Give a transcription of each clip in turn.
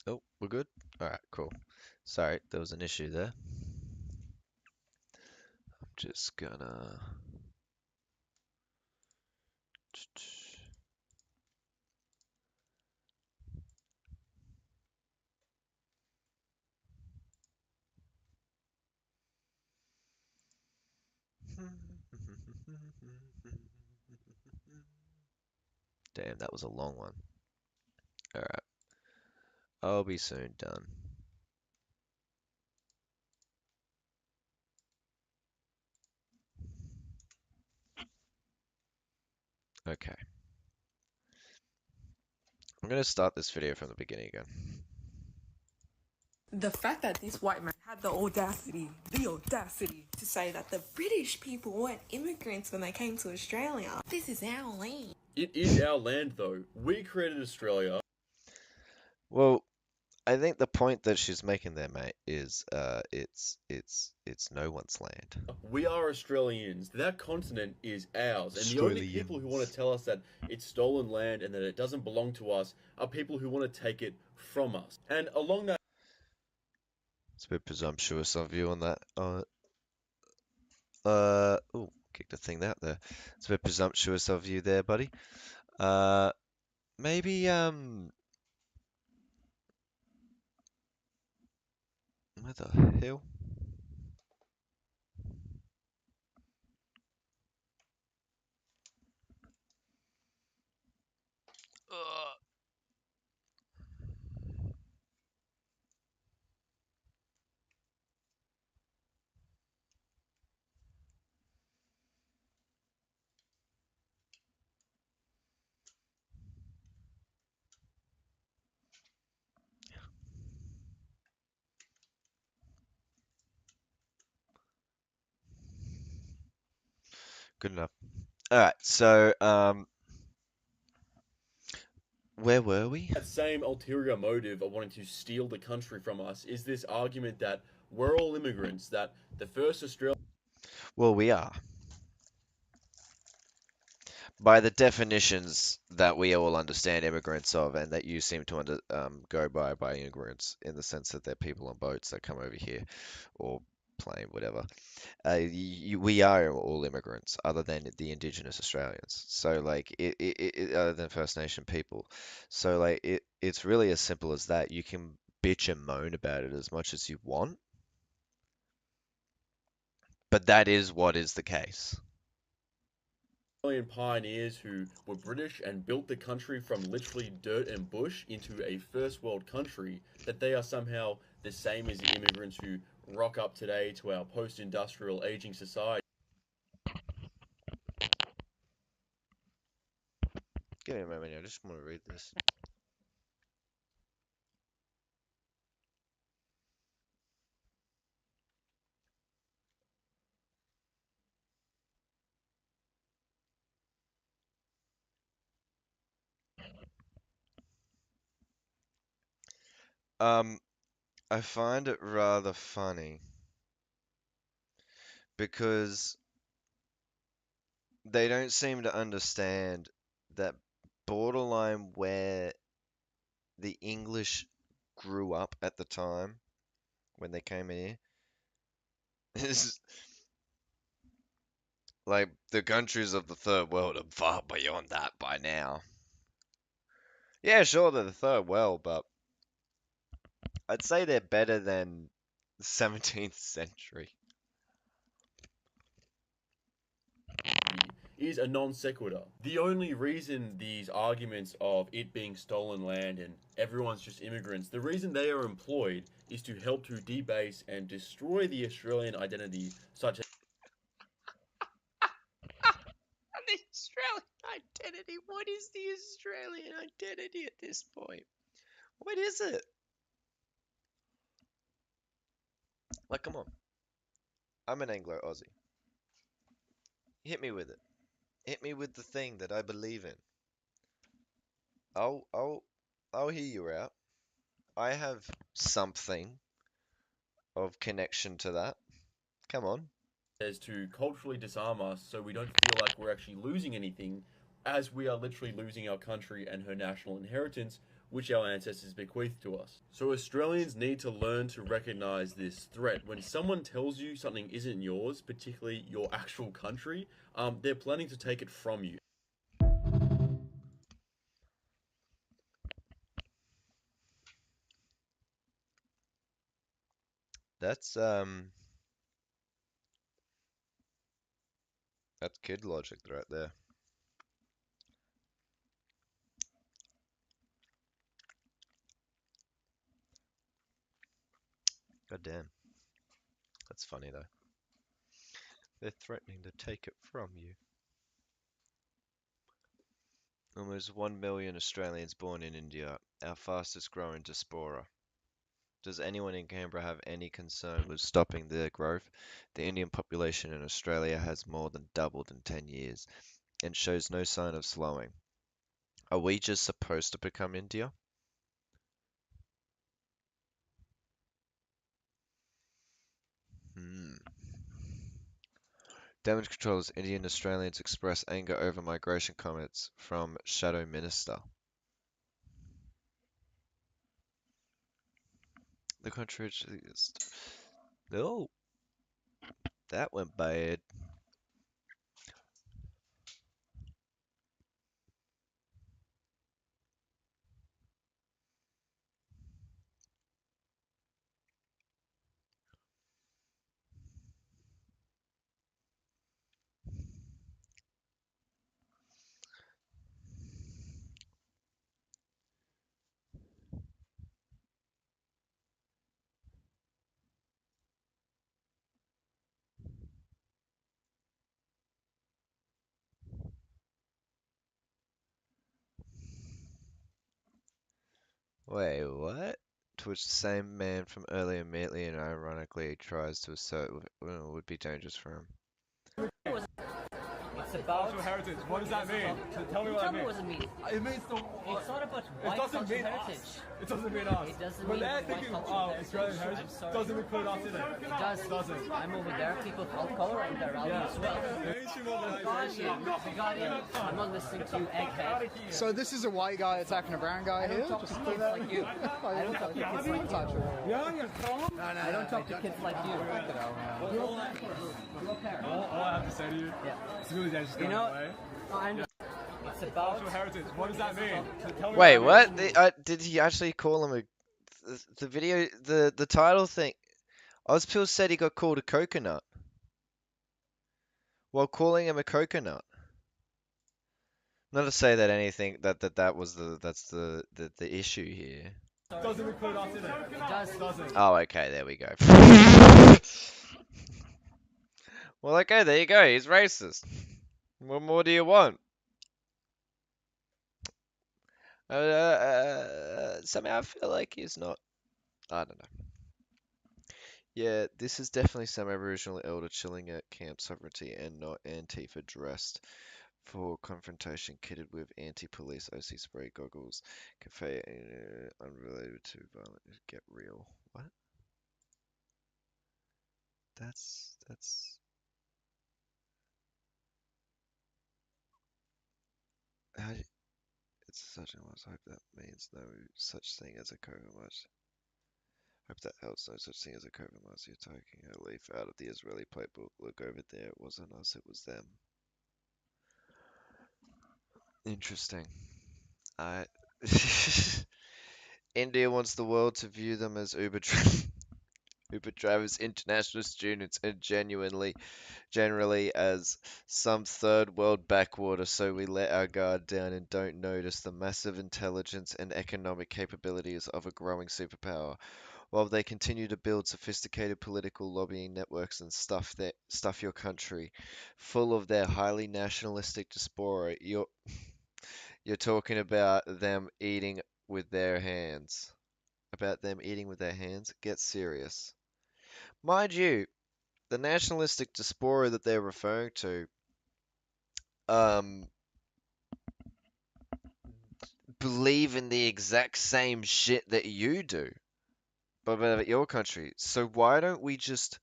Oh, we're good? Alright, cool. Sorry, there was an issue there. I'm just gonna... Damn, that was a long one. Alright, I'll be soon done. Okay, I'm gonna start this video from the beginning again. The fact that this white man had the audacity to say that the British people weren't immigrants when they came to Australia. This is our land. It is our land, though. We created Australia. Well, I think the point that she's making there, mate, is it's no one's land. We are Australians. That continent is ours. And the only people who want to tell us that it's stolen land and that it doesn't belong to us are people who want to take it from us. And along that It's a bit presumptuous of you on that. Oh, kicked a thing out there. It's a bit presumptuous of you there, buddy. Uh, maybe, where the hell? Ugh. Good enough. All right, so, where were we? same ulterior motive of wanting to steal the country from us is this argument that we're all immigrants, that the first Australian Well, we are. By the definitions that we all understand immigrants of, and that you seem to go by immigrants in the sense that they're people on boats that come over here, or plane, whatever. We are all immigrants, other than the Indigenous Australians. So like other than First Nation people. So like it's really as simple as that. You can bitch and moan about it as much as you want, but that is what is the case. pioneers who were British and built the country from literally dirt and bush into a first world country, that they are somehow the same as the immigrants who rock up today to our post industrial aging society. Give me a moment, I just want to read this. Um, I find it rather funny because they don't seem to understand that borderline where the English grew up at the time when they came in here is like the countries of the third world are far beyond that by now. Yeah, sure, they're the third world, but I'd say they're better than the 17th century. Is a non sequitur. The only reason these arguments of it being stolen land and everyone's just immigrants, the reason they are employed is to help to debase and destroy the Australian identity, such as The Australian identity? What is the Australian identity at this point? What is it? Like, come on. I'm an Anglo Aussie. Hit me with it. Hit me with the thing that I believe in. I'll I'll I'll hear you out. I have something of connection to that. Come on. to culturally disarm us so we don't feel like we're actually losing anything, as we are literally losing our country and her national inheritance which our ancestors bequeathed to us. So Australians need to learn to recognize this threat. When someone tells you something isn't yours, particularly your actual country, they're planning to take it from you. That's kid logic right there. God damn. That's funny though. They're threatening to take it from you. Almost 1 million Australians born in India, our fastest growing diaspora. Does anyone in Canberra have any concern with stopping their growth? The Indian population in Australia has more than doubled in 10 years and shows no sign of slowing. Are we just supposed to become India? Hmm. Damage controllers. Indian Australians express anger over migration comments from Shadow Minister. The country is... Oh, that went bad. Wait, what? To which the same man from earlier immediately and ironically tries to assert would be dangerous for him. It's about cultural heritage. What does that mean? Tell me what Tell it me means. what it means. It means the. It's not about It white doesn't cultural mean heritage. us. It doesn't mean us. It doesn't when mean they're white thinking, cultural oh, heritage. Australian heritage, I'm sorry. doesn't include us in it. It does. Doesn't. I'm over there. People of color and they're around as well. Mainstream The organisation. Guardian. I'm not listening to you, egghead. So this is a white guy attacking a brown guy I here? don't talk to kids like you. I don't talk to kids like you. I don't talk to kids like you. You're a parent. All I have to say to you, it's really dangerous going away. It's about Cultural heritage. What does that mean? Tell me Wait, what? what? Did he actually call him a... The video, the title thing... Ozpil said he got called a coconut. While calling him a coconut. Not to say that anything, that was the issue here. Doesn't include us in it. It does. Doesn't. Oh, okay, there we go. Well, okay, there you go. He's racist. What more do you want? Somehow I feel like he's not. I don't know. Yeah, this is definitely some Aboriginal elder chilling at Camp Sovereignty and not Antifa dressed for confrontation, kitted with anti-police OC spray goggles. Cafe unrelated to violent. Get real. What? That's. How do it's such a loss. Hope that means no such thing as a COVID march. Hope that helps. No such thing as a COVID march. You're taking a leaf out of the Israeli playbook. Look over there. It wasn't us. It was them. Interesting. I. India wants the world to view them as Uber drivers, international students, and generally as some third world backwater, so we let our guard down and don't notice the massive intelligence and economic capabilities of a growing superpower. While they continue to build sophisticated political lobbying networks and stuff your country full of their highly nationalistic diaspora, you're talking about them eating with their hands. About them eating with their hands? Get serious. Mind you, the nationalistic diaspora that they're referring to um, believe in the exact same shit that you do, but about your country. So why don't we just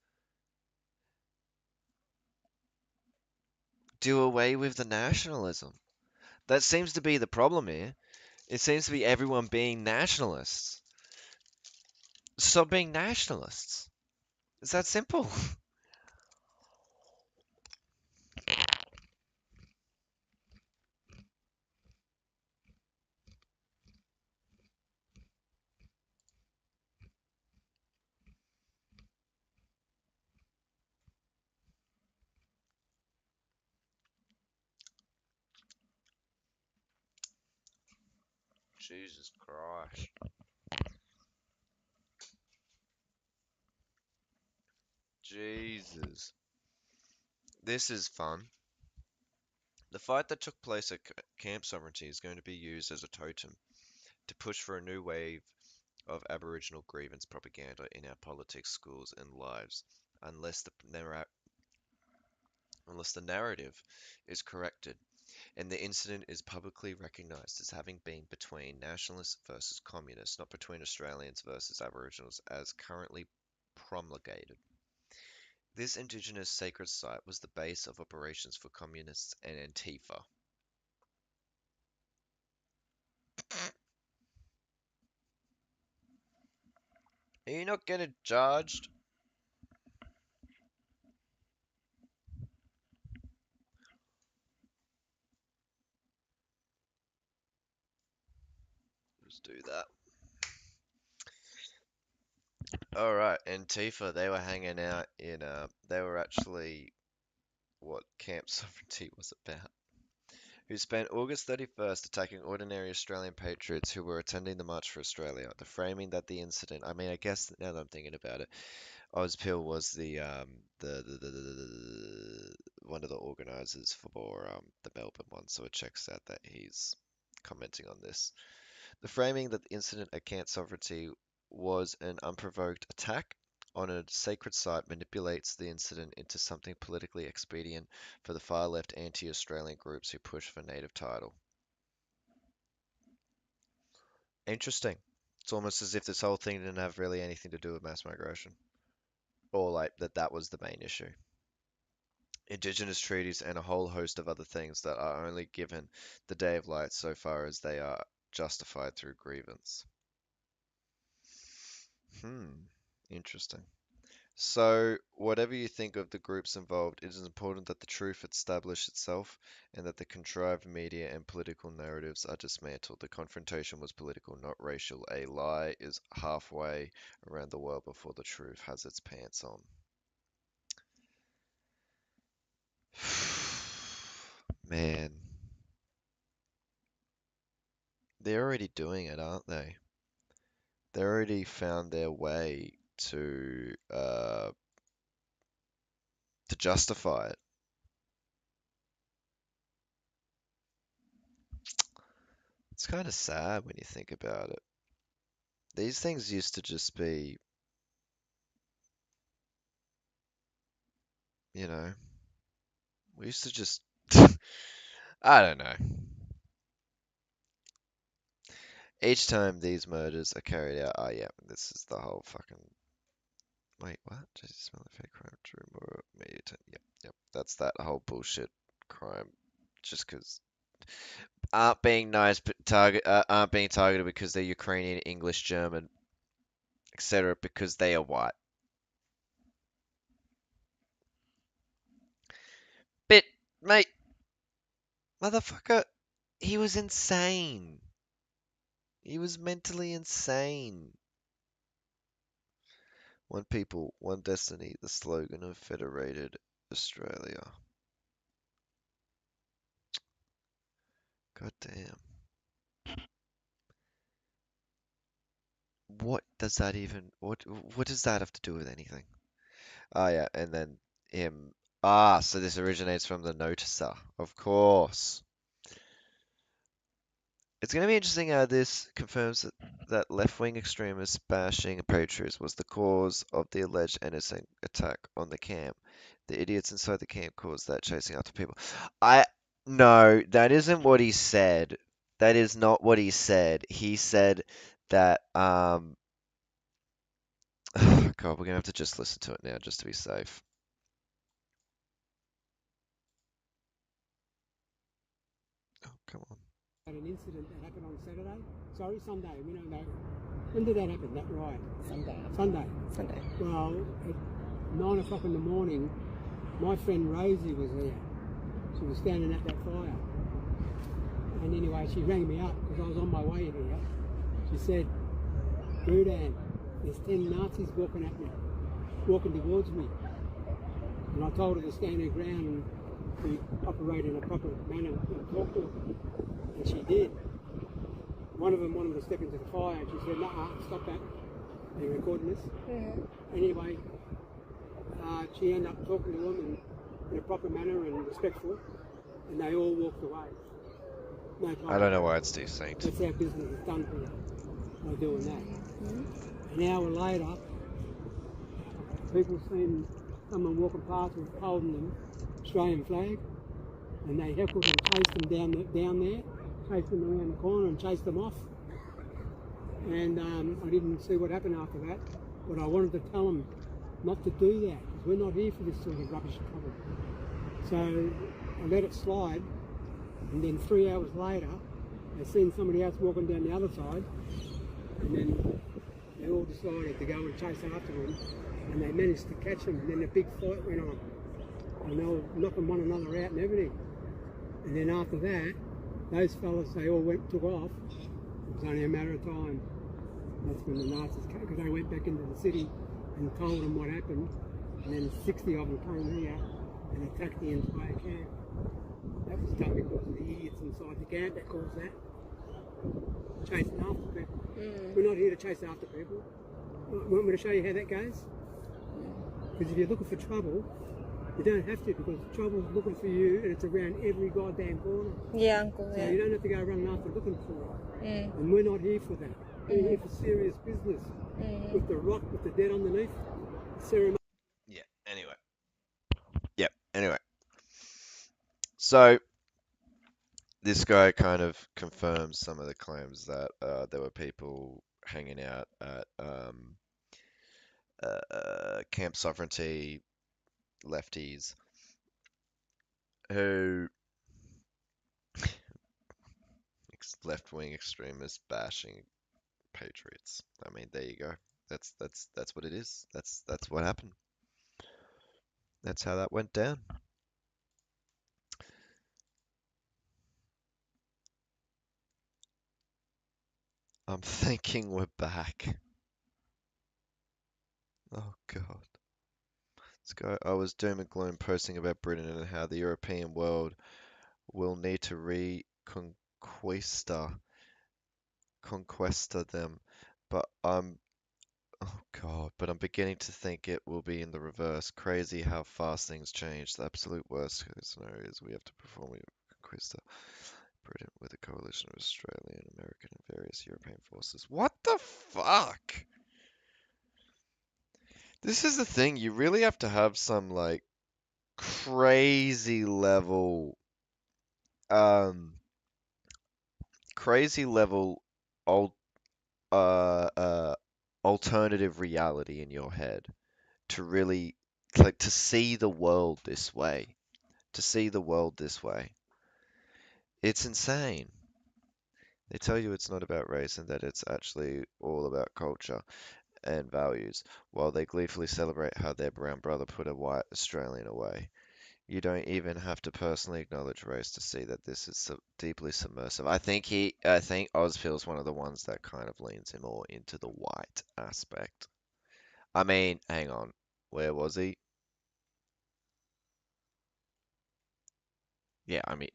do away with the nationalism? That seems to be the problem here. It seems to be everyone being nationalists. Stop being nationalists. It's that simple. Jesus Christ. Jesus. This is fun. The fight that took place at Camp Sovereignty is going to be used as a totem to push for a new wave of Aboriginal grievance propaganda in our politics, schools, and lives, unless unless the narrative is corrected and the incident is publicly recognised as having been between nationalists versus communists, not between Australians versus Aboriginals, as currently promulgated. This Indigenous sacred site was the base of operations for communists and Antifa. Are you not getting charged? Let's do that. Alright, Antifa, they were hanging out in, they were actually what Camp Sovereignty was about. Who spent August 31st attacking ordinary Australian patriots who were attending the March for Australia. The framing that the incident, I mean, I guess now that I'm thinking about it, Ozpil was one of the organisers for the Melbourne one, so it checks out that he's commenting on this. The framing that the incident at Camp Sovereignty was an unprovoked attack on a sacred site manipulates the incident into something politically expedient for the far-left anti-Australian groups who push for native title. Interesting. It's almost as if this whole thing didn't have really anything to do with mass migration. Or like that was the main issue. Indigenous treaties and a whole host of other things that are only given the day of light so far as they are justified through grievance. Interesting. So, whatever you think of the groups involved, it is important that the truth establish itself and that the contrived media and political narratives are dismantled. The confrontation was political, not racial. A lie is halfway around the world before the truth has its pants on. Man, they're already doing it, aren't they? They already found their way to justify it. It's kind of sad when you think about it. These things used to just be, you know, we used to just, I don't know. Each time these murders are carried out, oh yeah, this is the whole fucking, wait, what? Does it smell like fake crime? True, more media, yep, that's that whole bullshit crime. Just because aren't being nice, but aren't being targeted because they're Ukrainian, English, German, etc. because they are white. But mate, motherfucker, he was insane. He was mentally insane. One people, one destiny, the slogan of Federated Australia. God damn. What does that even, what does that have to do with anything? Ah, yeah, and then him. Ah, so this originates from the noticer, of course. It's going to be interesting how this confirms that left-wing extremists bashing patriots was the cause of the alleged innocent attack on the camp. The idiots inside the camp caused that, chasing after people. No, that isn't what he said. That is not what he said. He said that, God, we're gonna have to just listen to it now just to be safe. Oh, come on. An incident that happened on Saturday. Sorry, Sunday. We don't know. When did that happen? That riot? Sunday. Well, at 9 o'clock in the morning, my friend Rosie was there. She was standing at that fire. And anyway, she rang me up because I was on my way here. She said, Brudan, there's 10 Nazis walking towards me. And I told her to stand her ground and to operate in a proper manner and talk to her. And she did. One of them wanted to step into the fire and she said, nah, stop that. They're recording this. Anyway, she ended up talking to them in a proper manner and respectful, and they all walked away. No problem. I don't know why it's desynced. That's how business is done here, by doing that. An hour later, people seen someone walking past with holding them Australian flag, and they heckled and chased them down there, chased them around the corner and chased them off. And I didn't see what happened after that, but I wanted to tell them not to do that, because we're not here for this sort of rubbish trouble. So I let it slide, and then 3 hours later, I seen somebody else walking down the other side, and then they all decided to go and chase after them, and they managed to catch them, and then a big fight went on, and they were knocking one another out and everything. And then after that, those fellas, they all took off. It was only a matter of time. That's when the Nazis came, because they went back into the city and told them what happened, and then 60 of them came here and attacked the entire camp. That was done because of the idiots inside the camp that caused that. Chasing after people. We're not here to chase after people. Want me to show you how that goes? Because if you're looking for trouble, you don't have to, because trouble's looking for you, and it's around every goddamn corner. Yeah, Uncle. So Yeah. you don't have to go running after looking for it. And we're not here for that. We're here for serious business. With the rock, with the dead underneath. Ceremony. Yeah, anyway. Yep, anyway. So, this guy kind of confirms some of the claims that there were people hanging out at Camp Sovereignty, lefties, who left-wing extremists bashing patriots. I mean, there you go. That's what it is. That's what happened. That's how that went down. I'm thinking we're back. Oh God. This guy, I was doom and gloom posting about Britain and how the European world will need to conquesta them, but oh God, but I'm beginning to think it will be in the reverse. Crazy how fast things change. The absolute worst scenario is we have to perform a conquista Britain with a coalition of Australian, American, and various European forces. What the fuck? This is the thing, you really have to have some like crazy level um crazy level old alternative reality in your head to really like to see the world this way. To see the world this way. It's insane. They tell you it's not about race and that it's actually all about culture and values, while they gleefully celebrate how their brown brother put a white Australian away. You don't even have to personally acknowledge race to see that this is so deeply submersive. I think Ozfield's one of the ones that kind of leans him more into the white aspect. I mean, hang on, where was he? Yeah, I mean,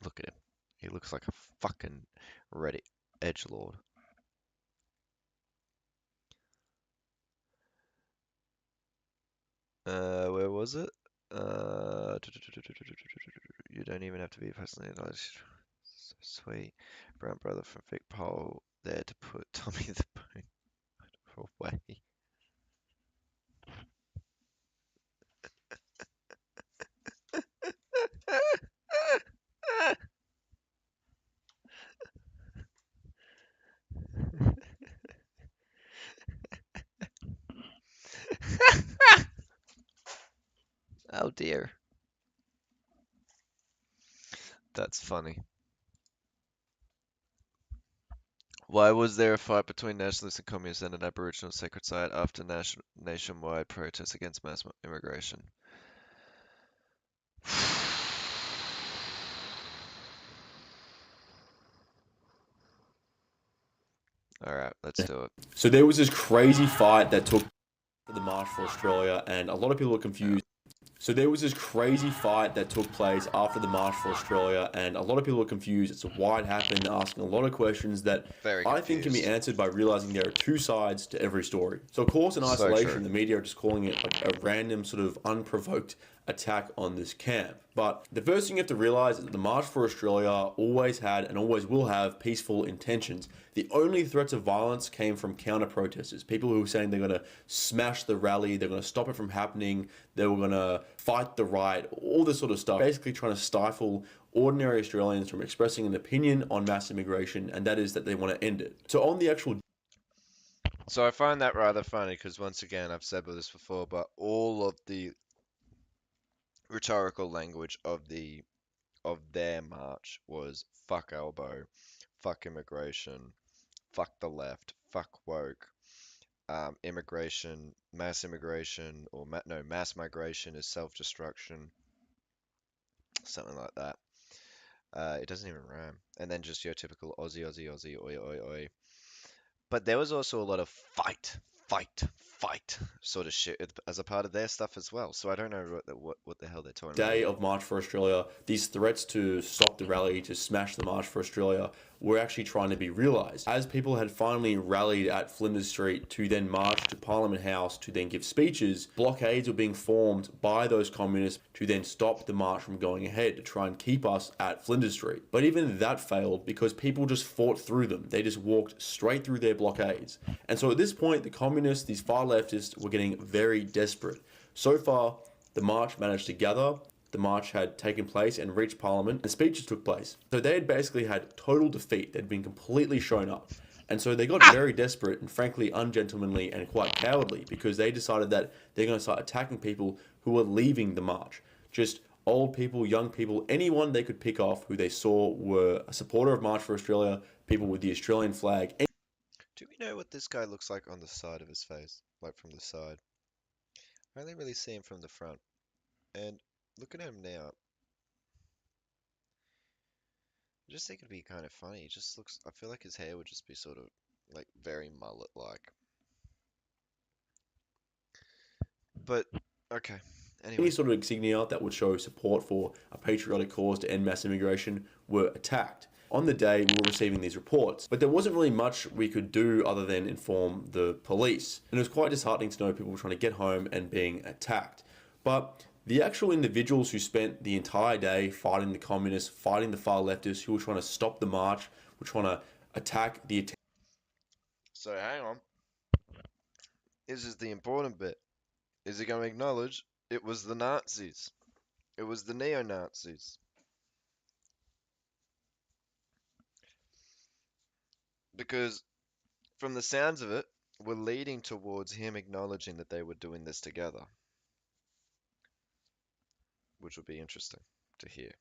look at him. He looks like a fucking Reddit edgelord. Where was it? You don't even have to be personally acknowledged. So sweet. Brown brother from Vic Pole there to put Tommy the Bone away. Oh dear. That's funny. Why was there a fight between nationalists and communists and an Aboriginal sacred site after nationwide protests against mass immigration? All right, let's do it. So there was this crazy fight that took the March for Australia, and a lot of people were confused. So there was this crazy fight that took place after the March for Australia, and a lot of people were confused as to why it happened, asking a lot of questions that Very I think can be confused. answered by realizing there are two sides to every story. So of course, in So isolation, true. the media are just calling it like a random sort of unprovoked attack on this camp. But the first thing you have to realize is that the March for Australia always had and always will have peaceful intentions. The only threats of violence came from counter protesters, people who were saying they're going to smash the rally, they're going to stop it from happening, they were going to fight the right, all this sort of stuff, basically trying to stifle ordinary Australians from expressing an opinion on mass immigration, and that is that they want to end it. So on the actual So I find that rather funny because once again, I've said this before, but all of the rhetorical language of their march was fuck elbow, fuck immigration, fuck the left, fuck woke, immigration, mass immigration, or mass migration is self-destruction, something like that. It doesn't even rhyme. And then just your typical Aussie, Aussie, Aussie, oi, oi, oi. But there was also a lot of fight, fight, fight sort of shit as a part of their stuff as well. So I don't know what the hell they're talking about. day of March for Australia, these threats to stop the rally, to smash the March for Australia, were actually trying to be realised. As people had finally rallied at Flinders Street to then march to Parliament House to then give speeches, blockades were being formed by those communists to then stop the march from going ahead, to try and keep us at Flinders Street. But even that failed because people just fought through them. They just walked straight through their blockades. And so at this point, the communists, these far leftists, were getting very desperate. So far, the march managed to gather, the march had taken place and reached Parliament, and speeches took place. So they had basically had total defeat. They'd been completely shown up. And so they got very desperate and frankly ungentlemanly and quite cowardly because they decided that they're going to start attacking people who were leaving the march. Just old people, young people, anyone they could pick off who they saw were a supporter of March for Australia, people with the Australian flag. Do we know what this guy looks like on the side of his face? Like from the side? I only really see him from the front. And look at him now. I just think it'd be kind of funny. He just looks, I feel like his hair would just be sort of like very mullet-like. But, okay. Any Anyway, sort of insignia that would show support for a patriotic cause to end mass immigration were attacked. On the day, we were receiving these reports, but there wasn't really much we could do other than inform the police. And it was quite disheartening to know people were trying to get home and being attacked. But the actual individuals who spent the entire day fighting the communists, fighting the far leftists, who were trying to stop the march, were trying to attack the so hang on. This is the important bit. Is he going to acknowledge it was the Nazis? It was the neo-Nazis. Because from the sounds of it, we're leading towards him acknowledging that they were doing this together. Which would be interesting to hear.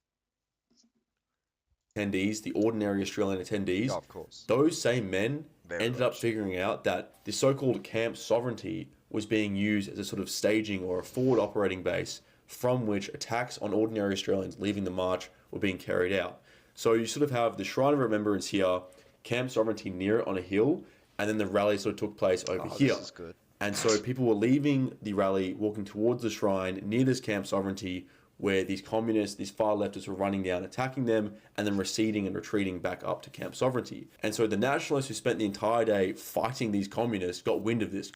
attendees, the ordinary Australian attendees, Oh, of course. those same men Very ended up much. figuring out that the so-called Camp Sovereignty was being used as a sort of staging or a forward operating base from which attacks on ordinary Australians leaving the march were being carried out. So you sort of have the Shrine of Remembrance here, Camp Sovereignty near it on a hill, and then the rally sort of took place over Oh, here. this is good. And so people were leaving the rally, walking towards the shrine near this Camp Sovereignty, where these communists, these far leftists were running down, attacking them, and then receding and retreating back up to Camp Sovereignty. And so the nationalists who spent the entire day fighting these communists got wind of this.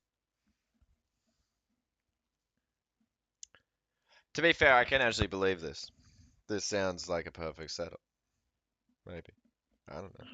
To be fair, I can actually believe this. This sounds like a perfect setup. Maybe. I don't know.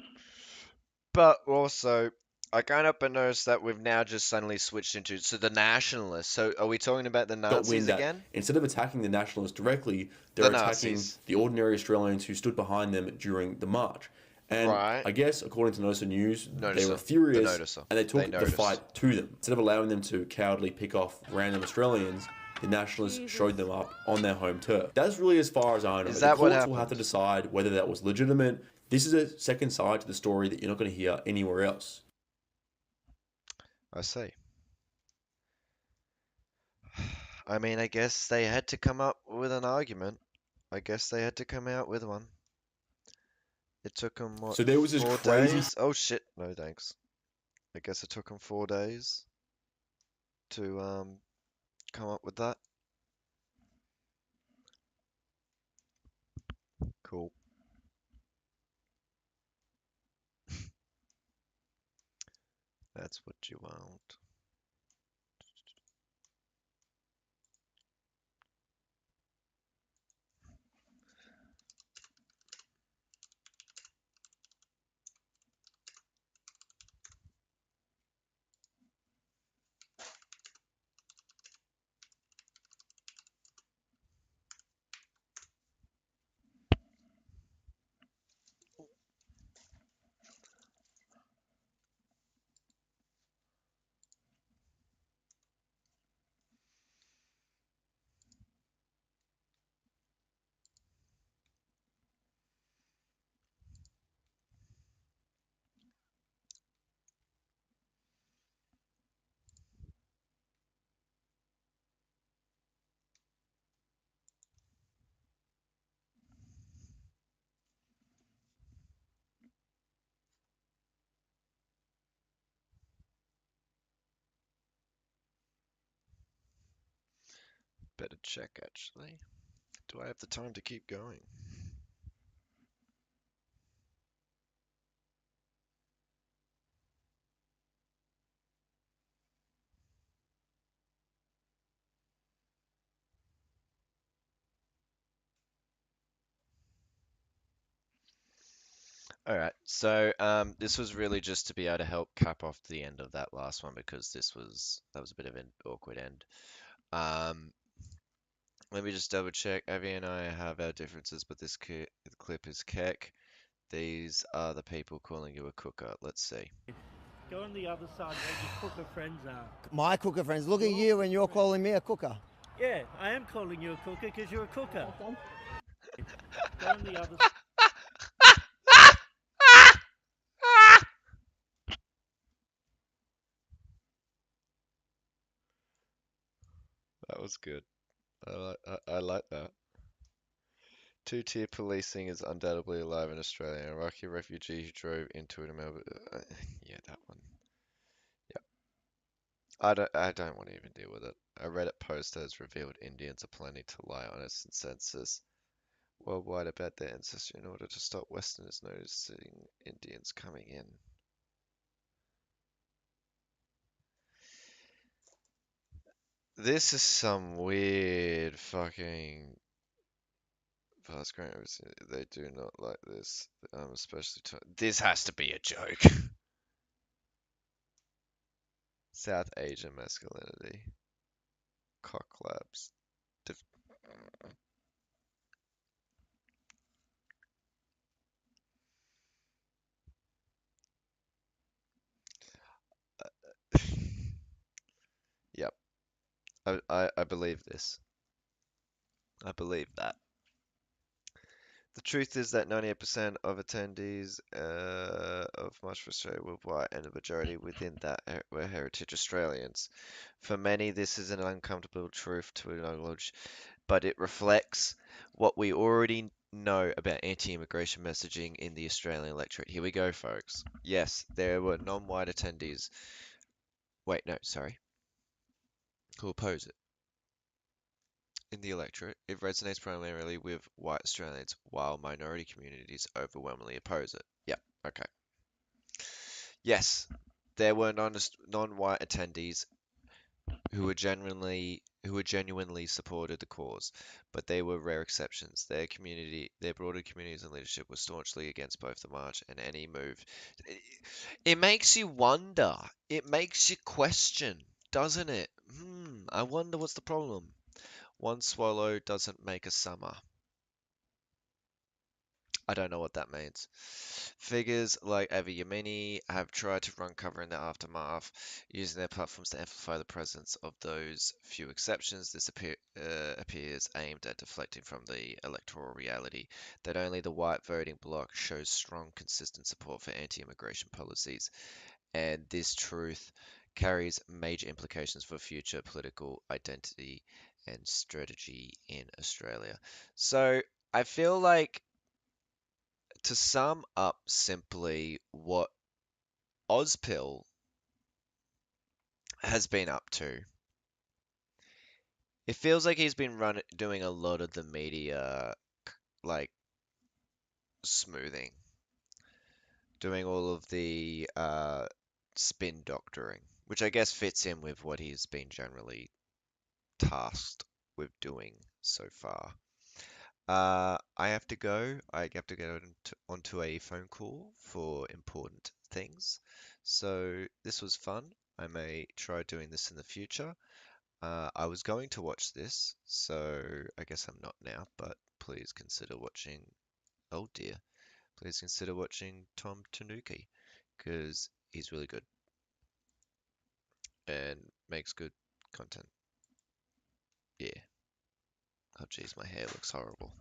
But also, I can't help but notice that we've now just suddenly switched into the nationalists. So are we talking about the Got Nazis wind that again? instead of attacking the nationalists directly, they're The attacking Nazis. the ordinary Australians who stood behind them during the march. And Right. I guess, according to Noticer News, they Noticer. were furious The Noticer. and they took They the noticed. fight to them. Instead of allowing them to cowardly pick off random Australians, the nationalists showed them up on their home turf. That's really as far as I know. Is The that what courts will have happened? to decide whether that was legitimate, This is a second side to the story that you're not going to hear anywhere else. I see. I mean, I guess they had to come up with an argument. I guess they had to come out with one. It took them, what, So there was this 4 crazy. days? Oh shit, no thanks. I guess it took them 4 days to come up with that. Cool. That's what you want. Better check, actually. Do I have the time to keep going? All right, so this was really just to be able to help cap off the end of that last one because that was a bit of an awkward end. Um, Let me just double check. Avi and I have our differences, but this clip is Keck. These are the people calling you a cooker. Let's see. Go on the other side where your cooker friends are. My cooker friends, look at you and you're calling me a cooker. Yeah, I am calling you a cooker because you're a cooker. Go on the other side. That was good. I like that. Two-tier policing is undoubtedly alive in Australia. An Iraqi refugee who drove into it in Melbourne. Yeah, that one. Yeah. I don't want to even deal with it. A Reddit post has revealed Indians are planning to lie on a census worldwide about their ancestry in order to stop Westerners noticing Indians coming in. This is some weird fucking past grant. They do not like this, especially this has to be a joke. South Asian masculinity, cock labs. Yep, I believe this. I believe that. The truth is that 98% of attendees of March for Australia were white, and the majority within that were heritage Australians. For many, this is an uncomfortable truth to acknowledge, but it reflects what we already know about anti-immigration messaging in the Australian electorate. Here we go, folks. Yes, there were non-white attendees. Wait, no, sorry. Who oppose it. In the electorate, it resonates primarily with white Australians, while minority communities overwhelmingly oppose it. Yep, okay. Yes, there were non-white attendees who genuinely supported the cause, but they were rare exceptions. Their broader communities and leadership were staunchly against both the march and any move. It makes you wonder. It makes you question, doesn't it? I wonder what's the problem. One swallow doesn't make a summer. I don't know what that means. Figures like Avi Yemeni have tried to run cover in the aftermath, using their platforms to amplify the presence of those few exceptions. This appears aimed at deflecting from the electoral reality that only the white voting bloc shows strong, consistent support for anti-immigration policies, and this truth carries major implications for future political identity and strategy in Australia. So I feel like, to sum up simply what Ozpil has been up to, it feels like he's been doing a lot of the media like smoothing, doing all of the spin doctoring, which I guess fits in with what he's been generally tasked with doing so far. I have to go. I have to get onto a phone call for important things. So this was fun. I may try doing this in the future. I was going to watch this, so I guess I'm not now, but please consider watching. Oh dear. Please consider watching Tom Tanuki, because he's really good and makes good content. Yeah. Oh geez, my hair looks horrible.